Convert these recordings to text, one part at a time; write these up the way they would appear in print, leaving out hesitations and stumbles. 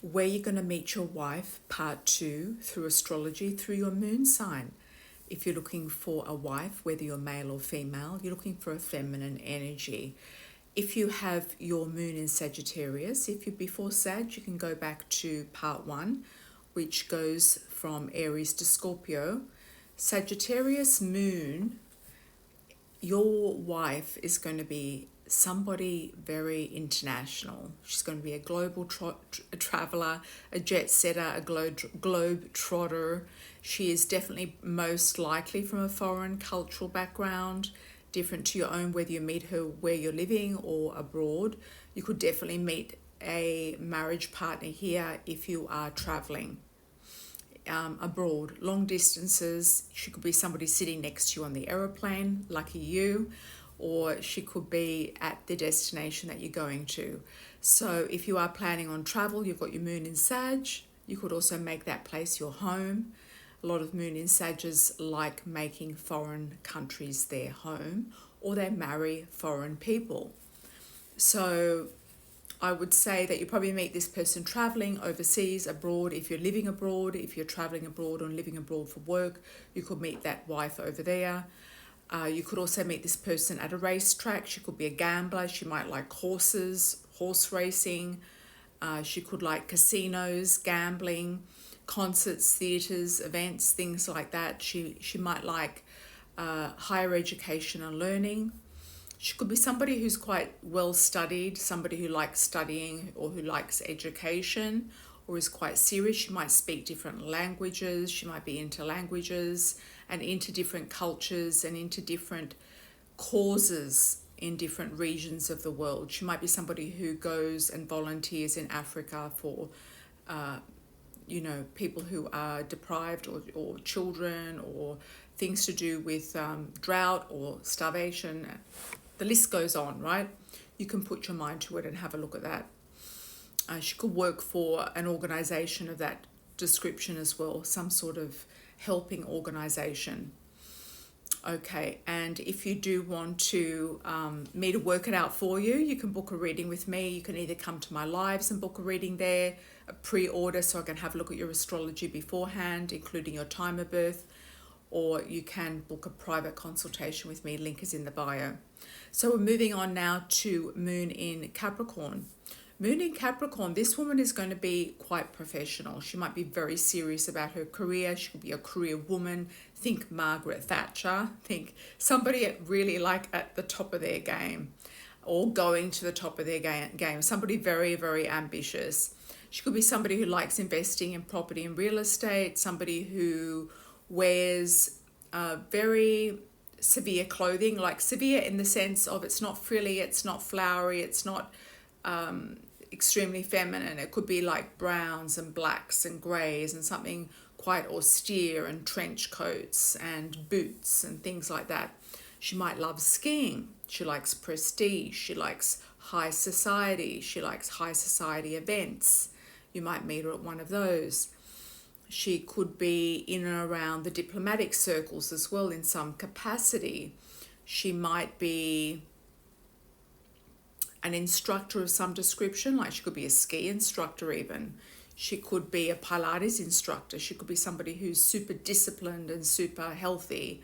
where you're going to meet your wife, part 2, through astrology, through your moon sign. If you're looking for a wife, whether you're male or female, you're looking for a feminine energy. If you have your moon in Sagittarius, if you're before Sag, you can go back to part 1, which goes from Aries to Scorpio. Sagittarius moon, your wife is going to be somebody very international. She's going to be a global traveler, a jet setter, a globe trotter. She is definitely most likely from a foreign cultural background, different to your own, whether you meet her where you're living or abroad. You could definitely meet a marriage partner here if you are traveling abroad, long distances. She could be somebody sitting next to you on the aeroplane, lucky you, or she could be at the destination that you're going to. So if you are planning on travel, you've got your moon in Sag, you could also make that place your home. A lot of moon in Sagittarius like making foreign countries their home, or they marry foreign people. So I would say that you probably meet this person traveling overseas, abroad. If you're living abroad, if you're traveling abroad or living abroad for work, you could meet that wife over there. You could also meet this person at a racetrack. She could be a gambler. She might like horses, horse racing. She could like casinos, gambling, concerts, theatres, events, things like that. She might like higher education and learning. She could be somebody who's quite well studied, somebody who likes studying or who likes education or is quite serious. She might speak different languages. She might be into languages and into different cultures and into different causes in different regions of the world. She might be somebody who goes and volunteers in Africa for people who are deprived, or children, or things to do with drought or starvation. The list goes on, right? You can put your mind to it and have a look at that. She could work for an organization of that description as well, some sort of helping organization. Okay, and if you do want to me to work it out for you, you can book a reading with me. You can either come to my lives and book a reading there, a pre-order so I can have a look at your astrology beforehand, including your time of birth, or you can book a private consultation with me. Link is in the bio. So we're moving on now to Moon in Capricorn. Moon in Capricorn, this woman is going to be quite professional. She might be very serious about her career. She could be a career woman. Think Margaret Thatcher. Think somebody really like at the top of their game, or going to the top of their game. Somebody very, very ambitious. She could be somebody who likes investing in property and real estate, somebody who wears very severe clothing, like severe in the sense of it's not frilly, it's not flowery, it's not extremely feminine. It could be like browns and blacks and greys and something quite austere, and trench coats and boots and things like that. She might love skiing. She likes prestige. She likes high society. She likes high society events. You might meet her at one of those. She could be in and around the diplomatic circles as well in some capacity. She might be an instructor of some description, like she could be a ski instructor even. She could be a Pilates instructor. She could be somebody who's super disciplined and super healthy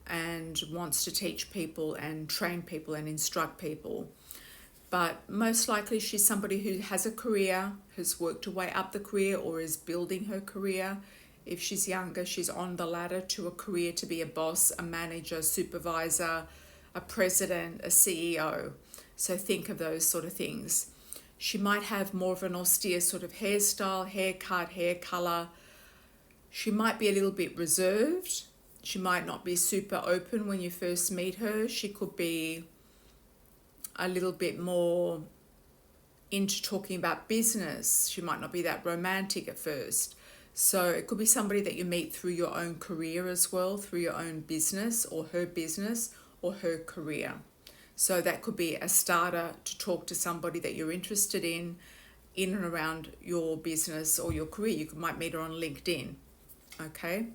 and wants to teach people and train people and instruct people. But most likely she's somebody who has a career, has worked her way up the career, or is building her career. If she's younger, she's on the ladder to a career to be a boss, a manager, supervisor, a president, a CEO. So think of those sort of things. She might have more of an austere sort of hairstyle, haircut, hair color. She might be a little bit reserved. She might not be super open when you first meet her. She could be a little bit more into talking about business. She might not be that romantic at first. So it could be somebody that you meet through your own career as well, through your own business or her career. So that could be a starter to talk to somebody that you're interested in and around your business or your career. You might meet her on LinkedIn. Okay.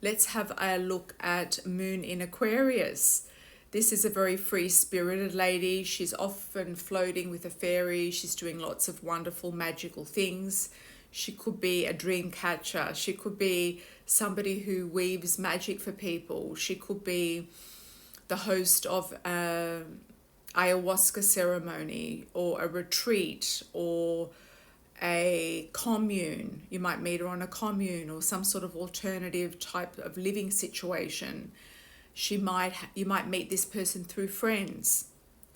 Let's have a look at Moon in Aquarius. This is a very free-spirited lady. She's often floating with a fairy. She's doing lots of wonderful magical things. She could be a dream catcher. She could be somebody who weaves magic for people. She could be the host of ayahuasca ceremony or a retreat or a commune. You might meet her on a commune or some sort of alternative type of living situation. You might meet this person through friends,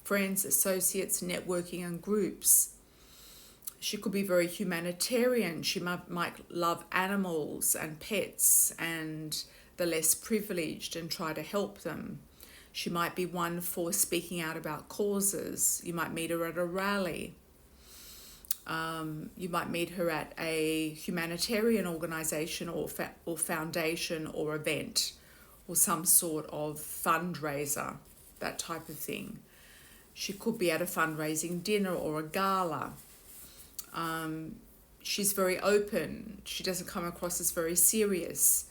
associates, networking and groups. She could be very humanitarian. She might love animals and pets and the less privileged and try to help them. She might be one for speaking out about causes. You might meet her at a rally. You might meet her at a humanitarian organisation or foundation or event or some sort of fundraiser, that type of thing. She could be at a fundraising dinner or a gala. She's very open. She doesn't come across as very serious.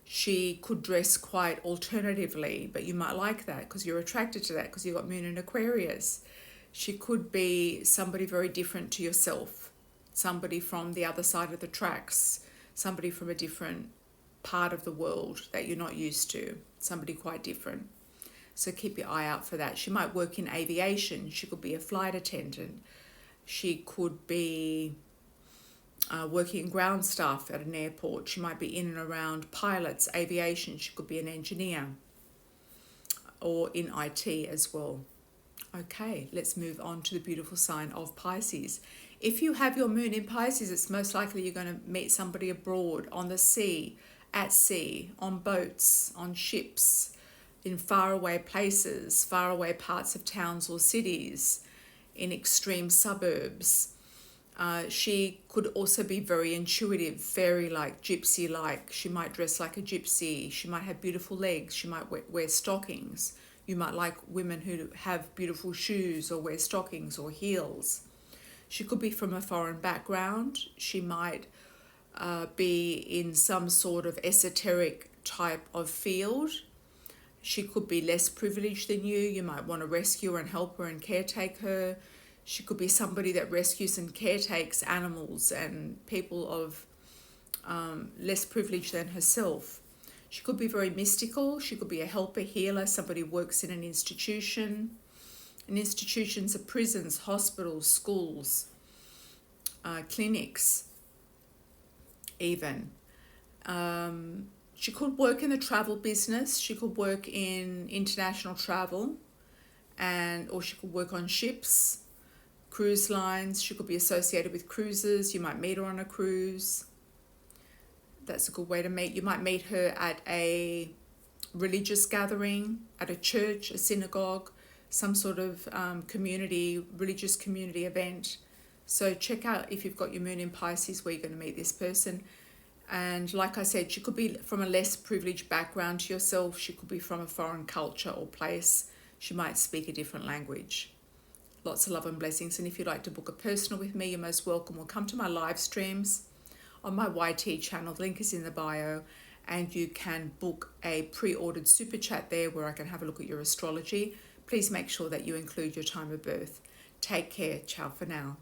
She could dress quite alternatively, but you might like that because you're attracted to that because you've got Moon in Aquarius. She could be somebody very different to yourself, somebody from the other side of the tracks, somebody from a different part of the world that you're not used to, somebody quite different. So keep your eye out for that. She might work in aviation. She could be a flight attendant. She could be working ground staff at an airport. She might be in and around pilots, aviation. She could be an engineer or in IT as well. Okay, let's move on to the beautiful sign of Pisces. If you have your Moon in Pisces, it's most likely you're going to meet somebody abroad, on the sea, at sea, on boats, on ships, in faraway places, faraway parts of towns or cities, in extreme suburbs. She could also be very intuitive, fairy-like, gypsy-like. She might dress like a gypsy. She might have beautiful legs. She might wear stockings. You might like women who have beautiful shoes or wear stockings or heels. She could be from a foreign background. She might be in some sort of esoteric type of field. She could be less privileged than you. You might want to rescue her and help her and caretake her. She could be somebody that rescues and caretakes animals and people of less privilege than herself. She could be very mystical. She could be a helper, healer, somebody who works in an institution. And institutions are prisons, hospitals, schools, clinics, even. She could work in the travel business. She could work in international travel, or she could work on ships, cruise lines. She could be associated with cruises. You might meet her on a cruise. That's a good way to meet. You might meet her at a religious gathering, at a church, a synagogue, some sort of religious community event. So check out if you've got your Moon in Pisces where you're going to meet this person. And like I said, she could be from a less privileged background to yourself. She could be from a foreign culture or place. She might speak a different language. Lots of love and blessings. And if you'd like to book a personal with me, you're most welcome. Or come to my live streams on my YT channel. The link is in the bio. And you can book a pre-ordered super chat there where I can have a look at your astrology. Please make sure that you include your time of birth. Take care. Ciao for now.